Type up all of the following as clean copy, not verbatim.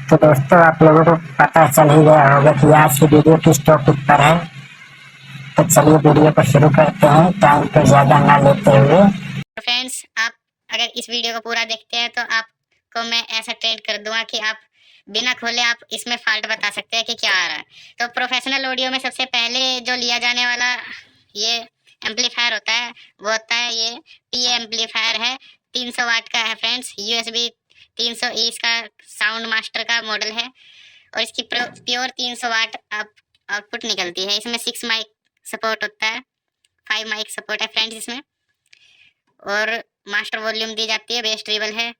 तो दोस्तों आप लोगों को पता चल ही गया होगा कि आज की वीडियो किस टॉपिक पर है। तो चलिए वीडियो को शुरू करते हैं टाइम को ज्यादा ना लेते हुए। फ्रेंड्स, आप अगर इस वीडियो को पूरा देखते हैं तो आपको मैं ऐसा ट्रेंड कर दूंगा कि आप बिना खोले आप इसमें फॉल्ट बता सकते हैं कि क्या आ रहा है। तो प्रोफेशनल ऑडियो में सबसे पहले जो लिया जाने वाला ये एम्पलीफायर होता है वो होता है ये पी एम्पलीफायर है। 300 वाट का है फ्रेंड्स, यूएसबी 300E इसका साउंड मास्टर का मॉडल है और इसकी प्योर 300 वाट आउटपुट निकलती है। इसमें 6 माइक सपोर्ट होता है, 5 माइक सपोर्ट है फ्रेंड्स इसमें, और मास्टर वॉल्यूम दी जाती है, बेस ट्रिबल है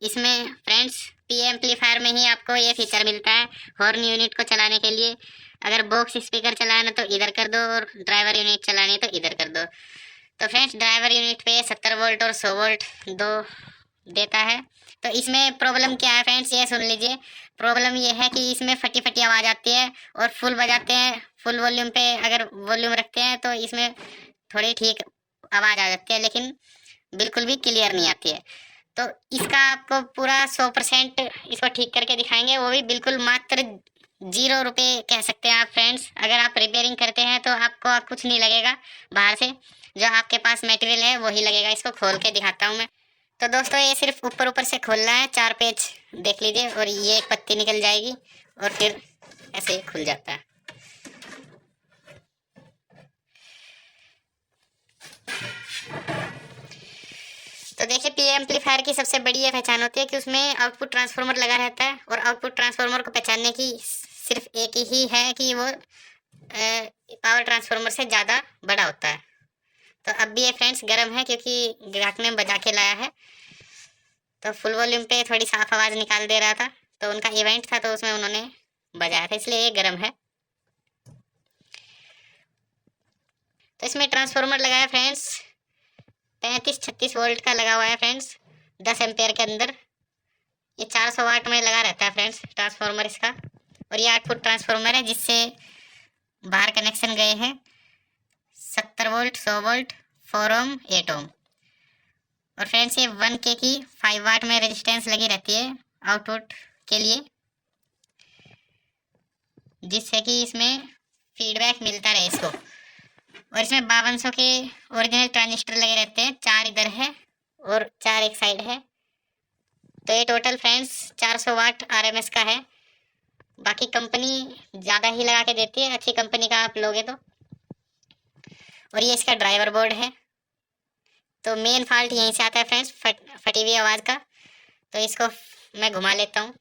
इसमें फ्रेंड्स। पी एम्पलीफायर में ही आपको ये फीचर मिलता है हॉर्न यूनिट को चलाने के लिए। अगर बॉक्स स्पीकर चलाना तो इधर कर दो और ड्राइवर यूनिट चलानी है तो इधर कर दो। तो फ्रेंड्स ड्राइवर यूनिट पे 70 वोल्ट और 100 वोल्ट दो देता है। तो इसमें प्रॉब्लम क्या है फ्रेंड्स, ये सुन लीजिए। प्रॉब्लम ये है कि इसमें फटी फटी आवाज़ आती है और फुल बजाते हैं, फुल वॉल्यूम पे अगर वॉल्यूम रखते हैं तो इसमें थोड़ी ठीक आवाज़ आ जाती है, लेकिन बिल्कुल भी क्लियर नहीं आती है। तो इसका आपको पूरा 100% इसको ठीक करके दिखाएंगे, वो भी बिल्कुल मात्र 0 रुपये कह सकते हैं आप फ्रेंड्स। अगर आप रिपेयरिंग करते हैं तो आपको कुछ नहीं लगेगा, बाहर से जो आपके पास मटेरियल है वही लगेगा। इसको खोल के दिखाता हूँ मैं। तो दोस्तों ये सिर्फ ऊपर ऊपर से खोलना है, 4 पेज देख लीजिए और ये एक पत्ती निकल जाएगी और फिर ऐसे ही खुल जाता है। तो देखिए पी एम्पलीफायर की सबसे बड़ी ये पहचान होती है कि उसमें आउटपुट ट्रांसफार्मर लगा रहता है और आउटपुट ट्रांसफार्मर को पहचानने की सिर्फ एक ही है कि वो पावर ट्रांसफार्मर से ज़्यादा बड़ा होता है। तो अब भी ये फ्रेंड्स गर्म है क्योंकि ग्राहक ने बजा के लाया है, तो फुल वॉल्यूम पे थोड़ी साफ आवाज़ निकाल दे रहा था। तो उनका इवेंट था तो उसमें उन्होंने बजाया था, इसलिए ये गर्म है। तो इसमें ट्रांसफार्मर लगाया फ्रेंड्स 35-36 वोल्ट का लगा हुआ है फ्रेंड्स, 10 एम्पेयर के अंदर। ये 400 वाट में लगा रहता है फ्रेंड्स ट्रांसफार्मर इसका। और ये आउटपुट ट्रांसफार्मर है जिससे बाहर कनेक्शन गए हैं 70 वोल्ट, 100 वोल्ट, 4 ओम, 8 ओम। और फ्रेंड्स ये 1K की 5 वाट में रेजिस्टेंस लगी रहती है आउटपुट के लिए, जिससे कि इसमें फीडबैक मिलता रहे इसको। और इसमें 5200 के ओरिजिनल ट्रांजिस्टर लगे रहते हैं, 4 इधर है और 4 एक साइड है। तो ये टोटल फ्रेंड्स 400 वाट आरएमएस का है। बाकी कंपनी ज़्यादा ही लगा के देती है, अच्छी कंपनी का आप लोगे तो। और ये इसका ड्राइवर बोर्ड है। तो मेन फॉल्ट यहीं से आता है फ्रेंड्स, फटी हुई आवाज़ का। तो इसको मैं घुमा लेता हूँ।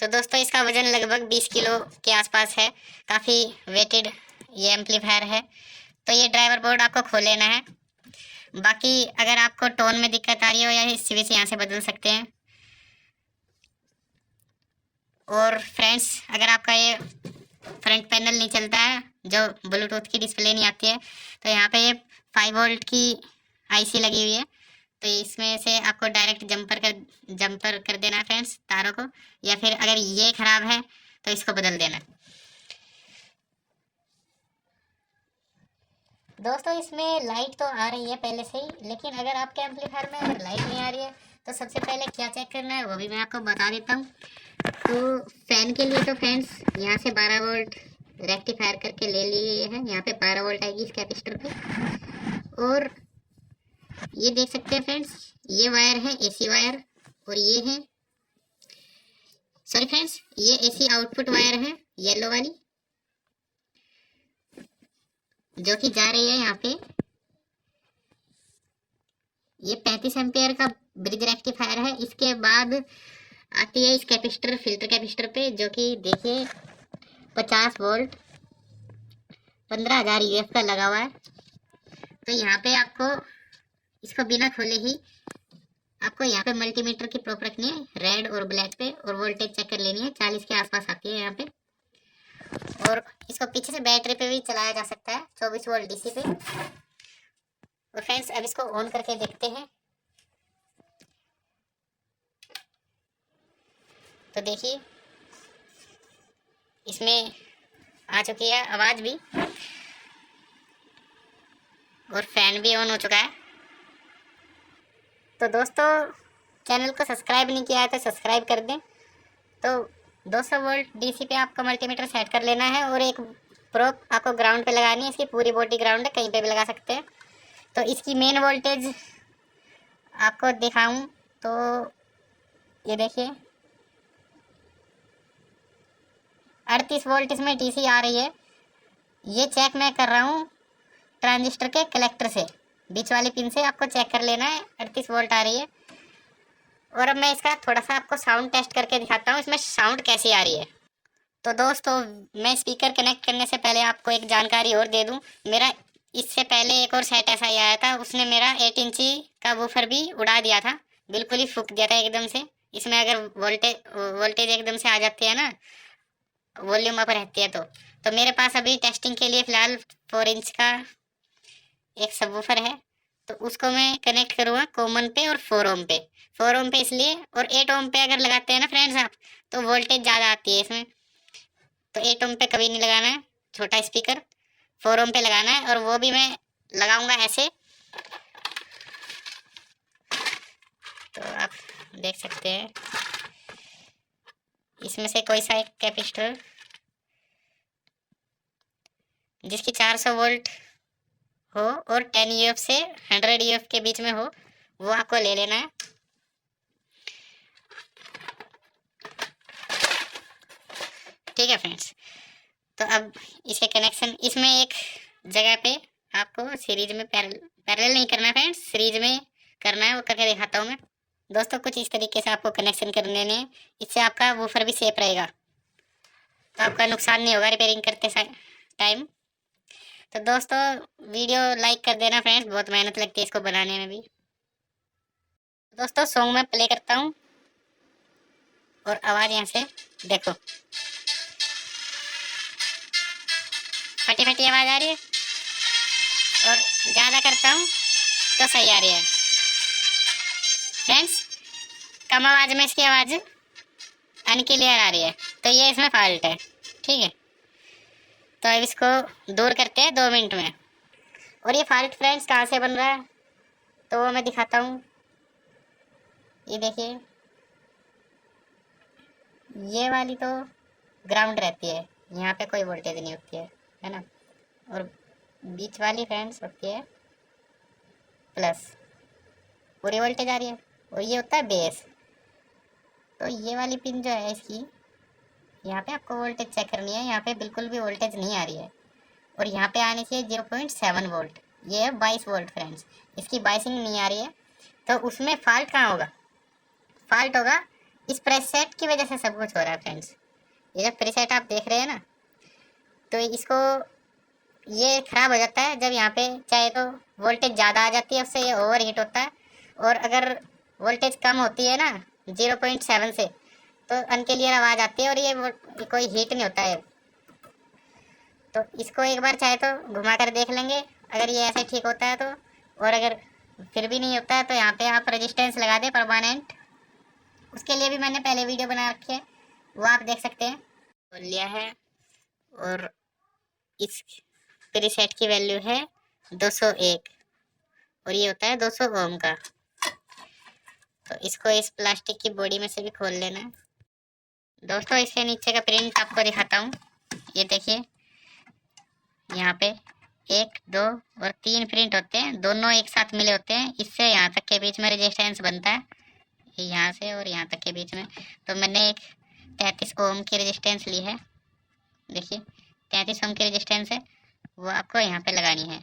तो दोस्तों इसका वज़न लगभग 20 किलो के आसपास है, काफ़ी वेटेड ये एम्पलीफायर है। तो ये ड्राइवर बोर्ड आपको खोल लेना है। बाकी अगर आपको टोन में दिक्कत आ रही हो या स्विच यहाँ से बदल सकते हैं। और फ्रेंड्स अगर आपका ये फ्रंट पैनल नहीं चलता है, जो ब्लूटूथ की डिस्प्ले नहीं आती है, तो यहाँ पे ये 5 वोल्ट की आईसी लगी हुई है। तो इसमें से आपको डायरेक्ट जंपर कर देना है फ्रेंड्स तारों को, या फिर अगर ये ख़राब है तो इसको बदल देना। दोस्तों इसमें लाइट तो आ रही है पहले से ही, लेकिन अगर आपके एम्पलीफायर में अगर लाइट नहीं आ रही है तो सबसे पहले क्या चेक करना है वो भी मैं आपको बता देता हूँ। तो फैन के लिए तो फ्रेंड्स यहाँ से 12 वोल्ट रेक्टिफायर करके ले लिए है, यहाँ पे 12 वोल्ट आएगी इस कैपेसिटर पे। और ये देख सकते हैं फ्रेंड्स, ये वायर है एसी वायर, और ये है सॉरी फ्रेंड्स ये एसी आउटपुट वायर है येलो वाली, जो कि जा रही है यहाँ पे। ये 35 एम्पियर का ब्रिज रेक्टिफायर है। इसके बाद आती है इस कैपेसिटर, फिल्टर कैपेसिटर पे, जो कि देखिए 50 वोल्ट 15,000 यूएफ का लगा हुआ है। तो यहाँ पे आपको इसको बिना खोले ही आपको यहाँ पे मल्टीमीटर की प्रोब रखनी है रेड और ब्लैक पे, और वोल्टेज चेक कर लेनी है, 40 के आसपास आती है यहाँ पे। और इसको पीछे से बैटरी पे भी चलाया जा सकता है 24 वोल्ट डीसी पे। और फ्रेंड्स अब इसको ऑन करके देखते हैं। तो देखिए इसमें आ चुकी है आवाज़ भी, और फैन भी ऑन हो चुका है। तो दोस्तों चैनल को सब्सक्राइब नहीं किया है तो सब्सक्राइब कर दें। तो 200 वोल्ट डीसी पे आपको मल्टीमीटर सेट कर लेना है और एक प्रोब आपको ग्राउंड पे लगानी है। इसकी पूरी बॉडी ग्राउंड है, कहीं पे भी लगा सकते हैं। तो इसकी मेन वोल्टेज आपको दिखाऊं तो ये देखिए 38 वोल्ट इसमें डीसी आ रही है। ये चेक मैं कर रहा हूँ ट्रांजिस्टर के कलेक्टर से, बीच वाली पिन से आपको चेक कर लेना है। 38 वोल्ट आ रही है। और अब मैं इसका थोड़ा सा आपको साउंड टेस्ट करके दिखाता हूँ इसमें साउंड कैसी आ रही है। तो दोस्तों मैं स्पीकर कनेक्ट करने से पहले आपको एक जानकारी और दे दूं। मेरा इससे पहले एक और सेट ऐसा ही आया था, उसने मेरा 8 इंची का वूफर भी उड़ा दिया था, बिल्कुल ही फूक दिया था एकदम से। इसमें अगर वोल्टेज एकदम से आ जाती है ना, वॉल्यूम अप रहती है तो मेरे पास अभी टेस्टिंग के लिए फ़िलहाल 4 इंच का एक सबवूफर है, तो उसको मैं कनेक्ट करूँगा कॉमन पे और 4 ओम पे। 4 ओम पे इसलिए, और 8 ओम पे अगर लगाते हैं ना फ्रेंड्स आप, तो वोल्टेज ज़्यादा आती है इसमें। तो 8 ओम पे कभी नहीं लगाना है छोटा स्पीकर, 4 ओम पे लगाना है। और वो भी मैं लगाऊंगा ऐसे, तो आप देख सकते हैं इसमें से कोई सा एक कैपेसिटर जिसकी 400 वोल्ट हो और 10 यूएफ से 100 यूएफ के बीच में हो, वो आपको ले लेना है। ठीक है फ्रेंड्स, तो अब इसके कनेक्शन इसमें एक जगह पे आपको सीरीज में पैरेलल नहीं करना है फ्रेंड्स, सीरीज में करना है। वो करके दिखाता हूँ मैं दोस्तों। कुछ इस तरीके से आपको कनेक्शन करने हैं, इससे आपका वूफर भी सेफ रहेगा, तो आपका नुकसान नहीं होगा रिपेयरिंग करते टाइम। तो दोस्तों वीडियो लाइक कर देना फ्रेंड्स, बहुत मेहनत लगती है इसको बनाने में भी। दोस्तों सॉन्ग में प्ले करता हूँ और आवाज़ यहाँ से देखो, फटी फटी आवाज़ आ रही है, और ज़्यादा करता हूँ तो सही आ रही है फ्रेंड्स। कम आवाज़ में इसकी आवाज़ अनक्लियर आ रही है, तो ये इसमें फॉल्ट है। ठीक है, तो अब इसको दूर करते हैं 2 मिनट में। और ये फॉल्ट फ्रेंड्स कहाँ से बन रहा है तो वो मैं दिखाता हूँ। ये देखिए, ये वाली तो ग्राउंड रहती है, यहाँ पे कोई वोल्टेज नहीं होती है ना। और बीच वाली फ्रेंड्स होती है प्लस, पूरी वोल्टेज आ रही है। और ये होता है बेस। तो ये वाली पिन जो है इसकी, यहाँ पे आपको वोल्टेज चेक करनी है, यहाँ पे बिल्कुल भी वोल्टेज नहीं आ रही है। और यहाँ पे आनी चाहिए 0.7 वोल्ट, ये है 22 वोल्ट फ्रेंड्स। इसकी बाइसिंग नहीं आ रही है, तो उसमें फॉल्ट कहाँ होगा? फॉल्ट होगा इस प्रीसेट की वजह से सब कुछ हो रहा है फ्रेंड्स। ये जो प्रीसेट आप देख रहे हैं ना, तो इसको ये ख़राब हो जाता है जब यहाँ पे चाहे तो वोल्टेज ज़्यादा आ जाती है, उससे ये ओवर हीट होता है। और अगर वोल्टेज कम होती है ना 0.7 से, तो अनक्लियर आवाज़ आती है और ये कोई हीट नहीं होता है। तो इसको एक बार चाहे तो घुमा कर देख लेंगे, अगर ये ऐसे ठीक होता है तो। और अगर फिर भी नहीं होता है तो यहाँ पे आप रेजिस्टेंस लगा दें परमानेंट। उसके लिए भी मैंने पहले वीडियो बना रखी है, वो आप देख सकते हैं। तो लिया है, और इस प्रीसेट की वैल्यू है 201, और ये होता है 200 ओम का। तो इसको इस प्लास्टिक की बॉडी में से भी खोल लेना है। दोस्तों इसके नीचे का प्रिंट आपको दिखाता हूँ। ये देखिए, यहाँ पे 1, 2 और 3 प्रिंट होते हैं, दोनों एक साथ मिले होते हैं। इससे यहाँ तक के बीच में रेजिस्टेंस बनता है, यहाँ से और यहाँ तक के बीच में। तो मैंने एक 33 ओम की रेजिस्टेंस ली है, देखिए 33 ओम की रेजिस्टेंस है, वो आपको यहाँ पे लगानी है।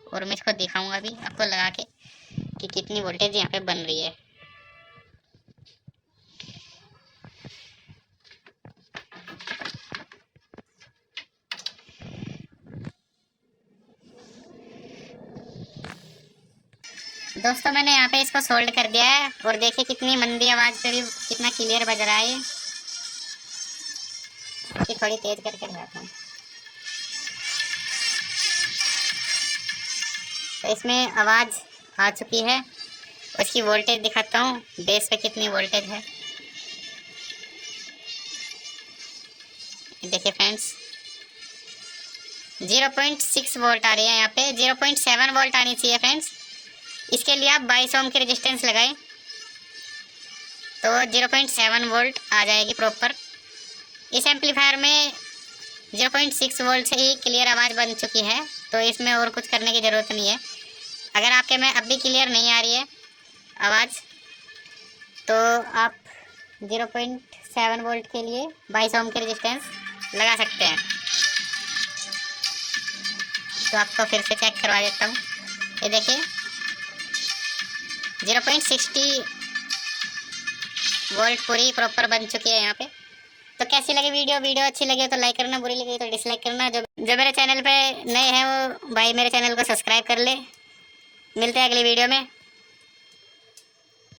और मैं इसको दिखाऊंगा भी आपको लगा के कि कितनी वोल्टेज यहाँ पे बन रही है। दोस्तों मैंने यहाँ पे इसको सोल्ड कर दिया है, और देखिए कितनी मंदी आवाज़ पे भी कितना क्लियर बज रहा है। ये थोड़ी तेज करके दिखाता हूँ। तो इसमें आवाज़ आ चुकी है, उसकी वोल्टेज दिखाता हूँ बेस पे कितनी वोल्टेज है। देखिए फ्रेंड्स 0.6 वोल्ट आ रही है, यहाँ पे 0.7 वोल्ट आनी चाहिए फ्रेंड्स। इसके लिए आप 22 ओम की रेजिस्टेंस लगाएं तो 0.7 वोल्ट आ जाएगी प्रॉपर। इस एम्पलीफायर में 0.6 वोल्ट से ही क्लियर आवाज़ बन चुकी है, तो इसमें और कुछ करने की ज़रूरत नहीं है। अगर आपके में अब भी क्लियर नहीं आ रही है आवाज़, तो आप 0.7 वोल्ट के लिए 22 ओम की रेजिस्टेंस लगा सकते हैं। तो आपको फिर से चेक करवा देता हूँ। ये देखिए 0.60 वोल्ट पूरी प्रॉपर बन चुकी है यहाँ पे। तो कैसी लगी वीडियो अच्छी लगी हो तो लाइक करना, बुरी लगी तो डिसलाइक करना। जो मेरे चैनल पे नए हैं वो भाई मेरे चैनल को सब्सक्राइब कर ले। मिलते हैं अगली वीडियो में।